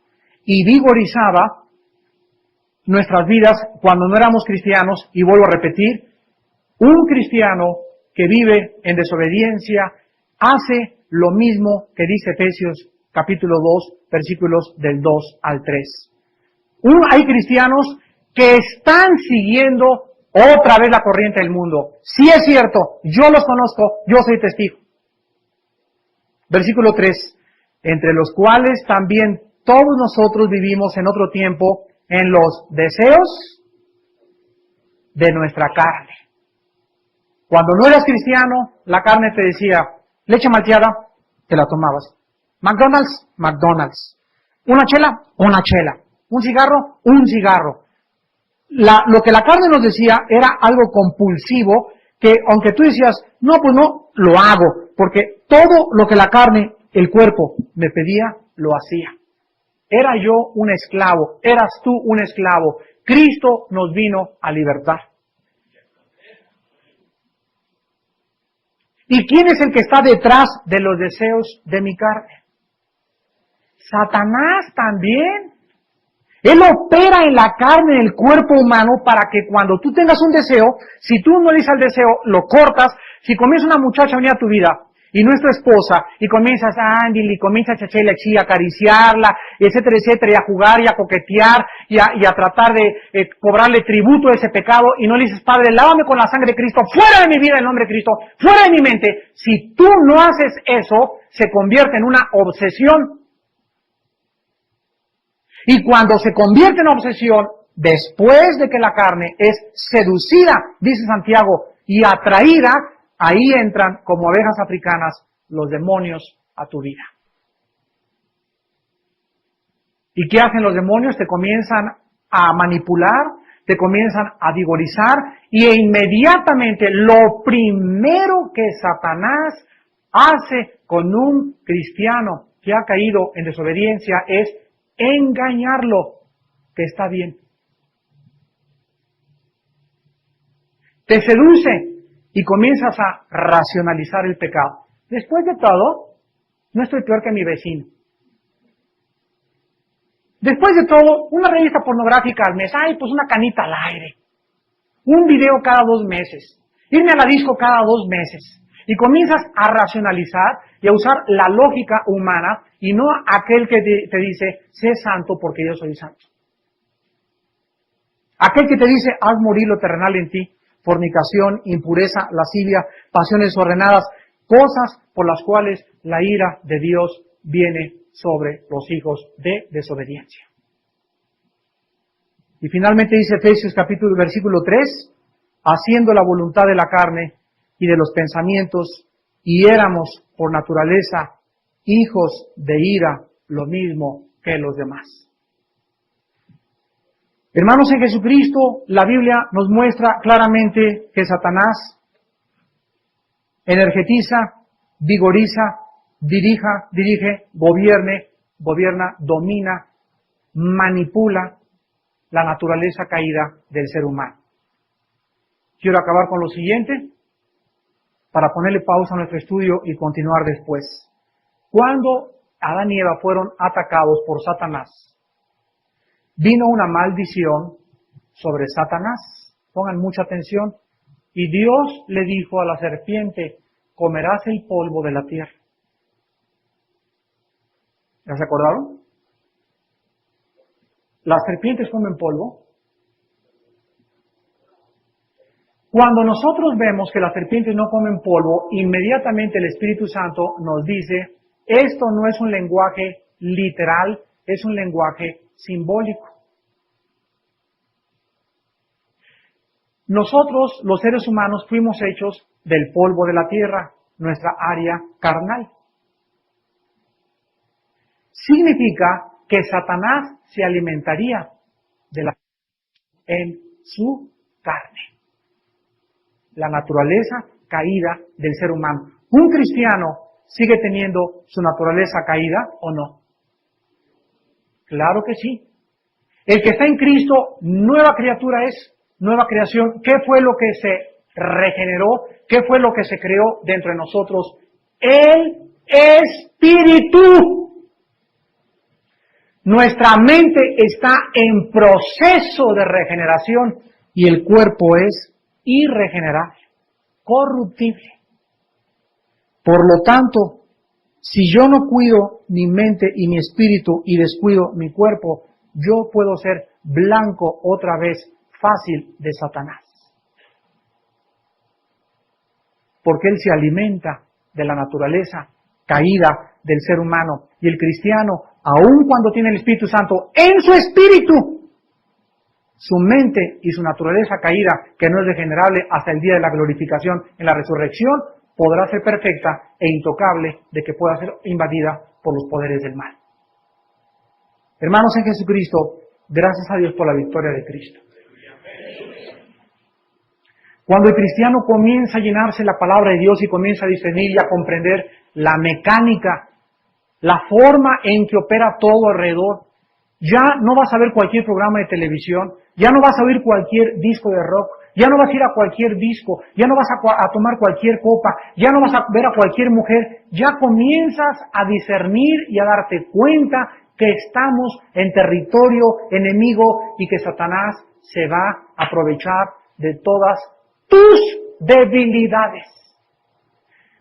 y vigorizaba nuestras vidas cuando no éramos cristianos. Y vuelvo a repetir, un cristiano que vive en desobediencia hace lo mismo que dice Efesios capítulo 2, versículos del 2 al 3. Hay cristianos que están siguiendo otra vez la corriente del mundo. Sí es cierto, yo los conozco, yo soy testigo. Versículo 3, entre los cuales también todos nosotros vivimos en otro tiempo en los deseos de nuestra carne. Cuando no eras cristiano, la carne te decía, leche malteada, te la tomabas. McDonald's. Una chela, un cigarro, un cigarro. Lo que la carne nos decía era algo compulsivo, que aunque tú decías, no, pues no, lo hago, porque todo lo que la carne, el cuerpo, me pedía, lo hacía. Era yo un esclavo, eras tú un esclavo. Cristo nos vino a libertar. ¿Y quién es el que está detrás de los deseos de mi carne? Satanás también. Él opera en la carne, en el cuerpo humano, para que cuando tú tengas un deseo, si tú no le dices al deseo, lo cortas. Si comienza una muchacha a venir a tu vida, y no es tu esposa, y comienzas a Andy, y comienzas a chacharle a acariciarla, etcétera, etcétera, y a jugar, y a coquetear, y a tratar de cobrarle tributo a ese pecado, y no le dices, Padre, lávame con la sangre de Cristo, fuera de mi vida en nombre de Cristo, fuera de mi mente. Si tú no haces eso, se convierte en una obsesión. Y cuando se convierte en obsesión, después de que la carne es seducida, dice Santiago, y atraída, ahí entran como abejas africanas los demonios a tu vida. ¿Y qué hacen los demonios? Te comienzan a manipular, te comienzan a vigorizar, y inmediatamente lo primero que Satanás hace con un cristiano que ha caído en desobediencia es engañarlo, que está bien. Te seduce y comienzas a racionalizar el pecado. Después de todo, no estoy peor que mi vecino. Después de todo, una revista pornográfica al mes, pues una canita al aire. un video cada 2 meses, irme a la disco cada 2 meses. Y comienzas a racionalizar y a usar la lógica humana y no aquel que te dice, sé santo porque yo soy santo. Aquel que te dice, haz morir lo terrenal en ti, fornicación, impureza, lascivia, pasiones desordenadas, cosas por las cuales la ira de Dios viene sobre los hijos de desobediencia. Y finalmente dice Efesios versículo 3, haciendo la voluntad de la carne y de los pensamientos, y éramos por naturaleza hijos de ira, lo mismo que los demás. Hermanos, en Jesucristo, la Biblia nos muestra claramente que Satanás energetiza, vigoriza, dirige, gobierna, domina, manipula la naturaleza caída del ser humano. Quiero acabar con lo siguiente, para ponerle pausa a nuestro estudio y continuar después. Cuando Adán y Eva fueron atacados por Satanás, vino una maldición sobre Satanás. Pongan mucha atención. Y Dios le dijo a la serpiente, comerás el polvo de la tierra. ¿Ya se acordaron? ¿Las serpientes comen polvo? Cuando nosotros vemos que las serpientes no comen polvo, inmediatamente el Espíritu Santo nos dice, esto no es un lenguaje literal, es un lenguaje simbólico. Nosotros, los seres humanos, fuimos hechos del polvo de la tierra, nuestra área carnal. Significa que Satanás se alimentaría en su carne. La naturaleza caída del ser humano. ¿Un cristiano sigue teniendo su naturaleza caída o no? Claro que sí. El que está en Cristo, nueva criatura es, nueva creación. ¿Qué fue lo que se regeneró? ¿Qué fue lo que se creó dentro de nosotros? El Espíritu. Nuestra mente está en proceso de regeneración y el cuerpo es irregenerable, corruptible. Por lo tanto, si yo no cuido mi mente y mi espíritu y descuido mi cuerpo, yo puedo ser blanco otra vez fácil de Satanás. Porque él se alimenta de la naturaleza caída del ser humano. Y el cristiano, aun cuando tiene el Espíritu Santo en su espíritu, su mente y su naturaleza caída, que no es regenerable hasta el día de la glorificación en la resurrección, podrá ser perfecta e intocable de que pueda ser invadida por los poderes del mal. Hermanos en Jesucristo, gracias a Dios por la victoria de Cristo. Cuando el cristiano comienza a llenarse la palabra de Dios y comienza a discernir y a comprender la mecánica, la forma en que opera todo alrededor, ya no vas a ver cualquier programa de televisión, ya no vas a oír cualquier disco de rock, ya no vas a ir a cualquier disco, ya no vas a tomar cualquier copa, ya no vas a ver a cualquier mujer, ya comienzas a discernir y a darte cuenta que estamos en territorio enemigo y que Satanás se va a aprovechar de todas tus debilidades,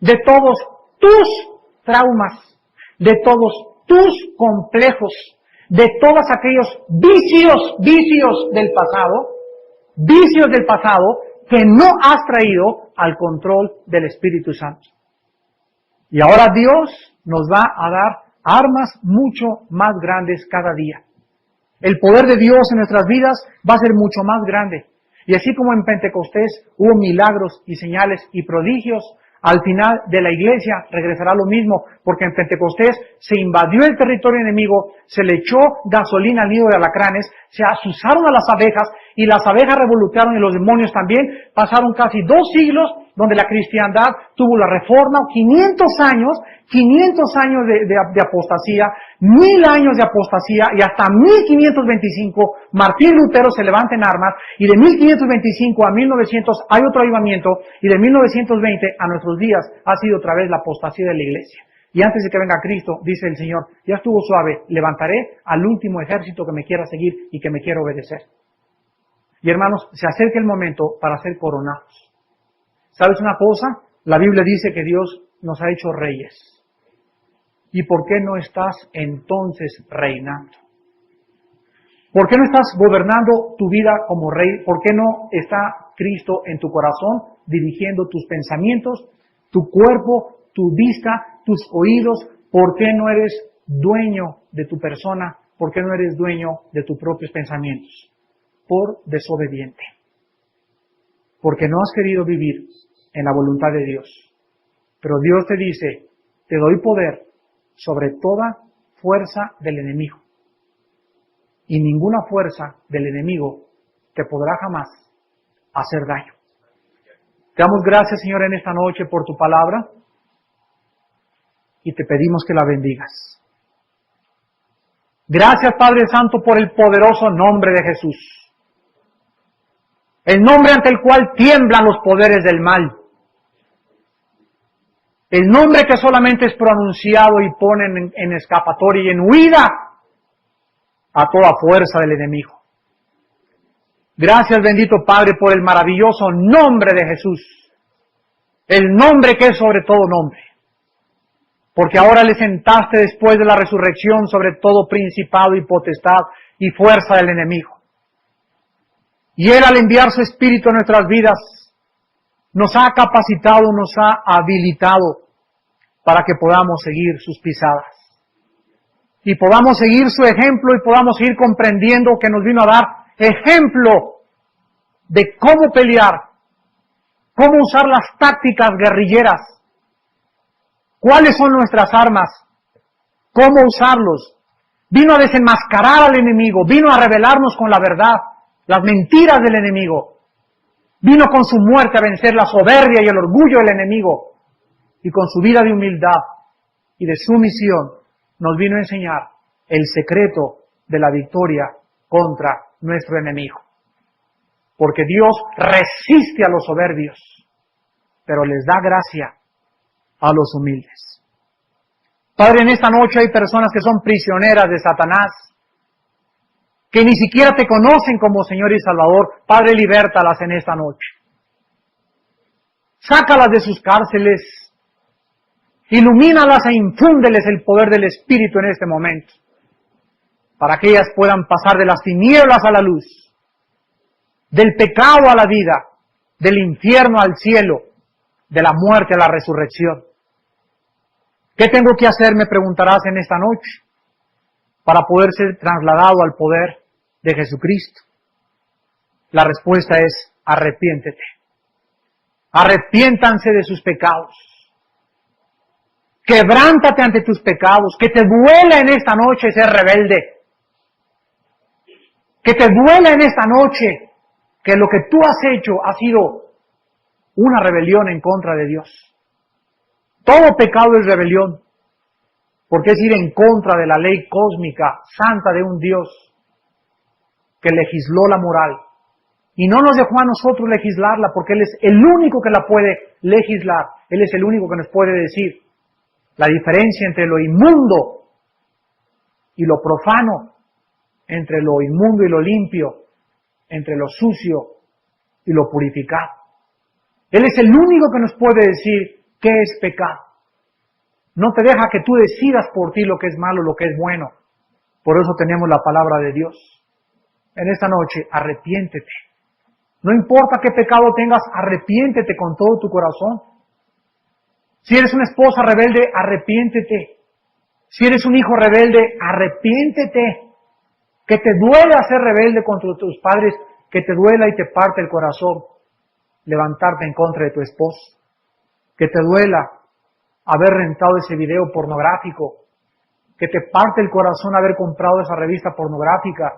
de todos tus traumas, de todos tus complejos, de todos aquellos vicios del pasado que no has traído al control del Espíritu Santo. Y ahora Dios nos va a dar armas mucho más grandes cada día. El poder de Dios en nuestras vidas va a ser mucho más grande. Y así como en Pentecostés hubo milagros y señales y prodigios, al final de la iglesia regresará lo mismo, porque en Pentecostés se invadió el territorio enemigo, se le echó gasolina al nido de alacranes, se asusaron a las abejas y las abejas revoltearon y los demonios también. Pasaron casi 2 siglos donde la cristiandad tuvo la reforma, 500 años de apostasía, 1000 años de apostasía y hasta 1525 Martín Lutero se levanta en armas y de 1525 a 1900 hay otro avivamiento y de 1920 a nuestros días ha sido otra vez la apostasía de la iglesia. Y antes de que venga Cristo, dice el Señor, ya estuvo suave, levantaré al último ejército que me quiera seguir y que me quiera obedecer. Y hermanos, se acerca el momento para ser coronados. ¿Sabes una cosa? La Biblia dice que Dios nos ha hecho reyes. ¿Y por qué no estás entonces reinando? ¿Por qué no estás gobernando tu vida como rey? ¿Por qué no está Cristo en tu corazón dirigiendo tus pensamientos, tu cuerpo, tu vista, tus oídos? ¿Por qué no eres dueño de tu persona? ¿Por qué no eres dueño de tus propios pensamientos? Por desobediente. Porque no has querido vivir en la voluntad de Dios. Pero Dios te dice, te doy poder sobre toda fuerza del enemigo. Y ninguna fuerza del enemigo te podrá jamás hacer daño. Te damos gracias, Señor, en esta noche por tu palabra y te pedimos que la bendigas. Gracias, Padre Santo, por el poderoso nombre de Jesús. El nombre ante el cual tiemblan los poderes del mal. El nombre que solamente es pronunciado y ponen en escapatoria y en huida a toda fuerza del enemigo. Gracias, bendito Padre, por el maravilloso nombre de Jesús. El nombre que es sobre todo nombre. Porque ahora le sentaste después de la resurrección sobre todo principado y potestad y fuerza del enemigo. Y Él, al enviar su Espíritu a nuestras vidas, nos ha capacitado, nos ha habilitado para que podamos seguir sus pisadas. Y podamos seguir su ejemplo y podamos ir comprendiendo que nos vino a dar ejemplo de cómo pelear, cómo usar las tácticas guerrilleras, cuáles son nuestras armas, cómo usarlos. Vino a desenmascarar al enemigo, vino a revelarnos con la verdad las mentiras del enemigo. Vino con su muerte a vencer la soberbia y el orgullo del enemigo. Y con su vida de humildad y de sumisión nos vino a enseñar el secreto de la victoria contra nuestro enemigo. Porque Dios resiste a los soberbios, pero les da gracia a los humildes. Padre, en esta noche hay personas que son prisioneras de Satanás, que ni siquiera te conocen como Señor y Salvador. Padre, libértalas en esta noche. Sácalas de sus cárceles, ilumínalas e infúndeles el poder del Espíritu en este momento, para que ellas puedan pasar de las tinieblas a la luz, del pecado a la vida, del infierno al cielo, de la muerte a la resurrección. ¿Qué tengo que hacer? Me preguntarás en esta noche, para poder ser trasladado al poder de Jesucristo. La respuesta es: arrepiéntete. Arrepiéntanse de sus pecados. Quebrántate ante tus pecados. Que te duela en esta noche ser rebelde. Que te duela en esta noche que lo que tú has hecho ha sido una rebelión en contra de Dios. Todo pecado es rebelión, porque es ir en contra de la ley cósmica, santa de un Dios que legisló la moral. Y no nos dejó a nosotros legislarla, porque Él es el único que la puede legislar. Él es el único que nos puede decir la diferencia entre lo inmundo y lo profano, entre lo inmundo y lo limpio, entre lo sucio y lo purificado. Él es el único que nos puede decir qué es pecado. No te deja que tú decidas por ti lo que es malo, lo que es bueno. Por eso tenemos la palabra de Dios. En esta noche, arrepiéntete. No importa qué pecado tengas, arrepiéntete con todo tu corazón. Si eres una esposa rebelde, arrepiéntete. Si eres un hijo rebelde, arrepiéntete. Que te duela ser rebelde contra tus padres, que te duela y te parte el corazón levantarte en contra de tu esposo. Que te duela haber rentado ese video pornográfico. Que te parte el corazón haber comprado esa revista pornográfica.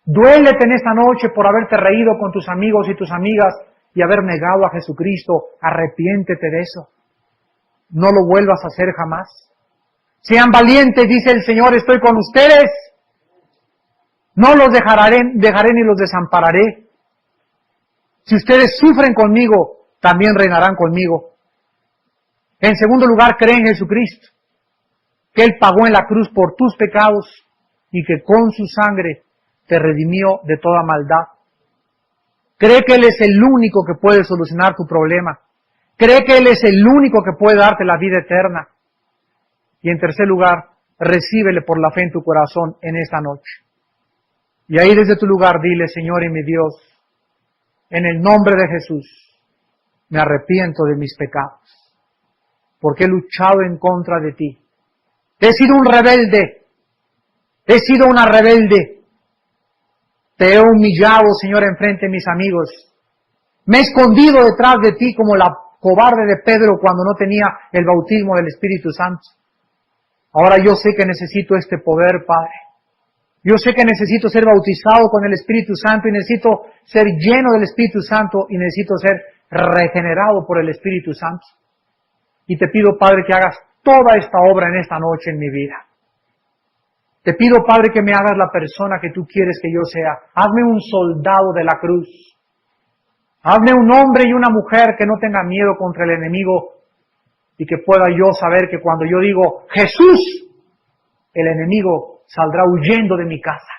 Duélete en esta noche por haberte reído con tus amigos y tus amigas y haber negado a Jesucristo. Arrepiéntete de eso. No lo vuelvas a hacer jamás. Sean valientes, dice el Señor, estoy con ustedes. No los dejaré ni los desampararé. Si ustedes sufren conmigo, también reinarán conmigo. En segundo lugar, cree en Jesucristo, que Él pagó en la cruz por tus pecados y que con su sangre te redimió de toda maldad. Cree que Él es el único que puede solucionar tu problema. Cree que Él es el único que puede darte la vida eterna. Y en tercer lugar, recíbele por la fe en tu corazón en esta noche. Y ahí desde tu lugar dile, Señor y mi Dios, en el nombre de Jesús, me arrepiento de mis pecados, porque he luchado en contra de ti. He sido un rebelde, he sido una rebelde. Te he humillado, Señor, enfrente de mis amigos. Me he escondido detrás de ti como la cobarde de Pedro cuando no tenía el bautismo del Espíritu Santo. Ahora yo sé que necesito este poder, Padre. Yo sé que necesito ser bautizado con el Espíritu Santo y necesito ser lleno del Espíritu Santo y necesito ser regenerado por el Espíritu Santo. Y te pido, Padre, que hagas toda esta obra en esta noche en mi vida. Te pido, Padre, que me hagas la persona que tú quieres que yo sea. Hazme un soldado de la cruz. Hazme un hombre y una mujer que no tenga miedo contra el enemigo y que pueda yo saber que cuando yo digo Jesús, el enemigo saldrá huyendo de mi casa.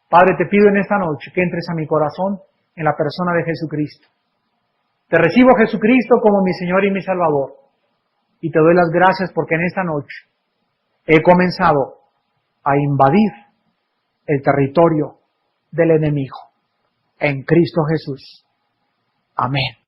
Padre, te pido en esta noche que entres a mi corazón en la persona de Jesucristo. Te recibo, Jesucristo, como mi Señor y mi Salvador. Y te doy las gracias porque en esta noche he comenzado a invadir el territorio del enemigo. En Cristo Jesús. Amén.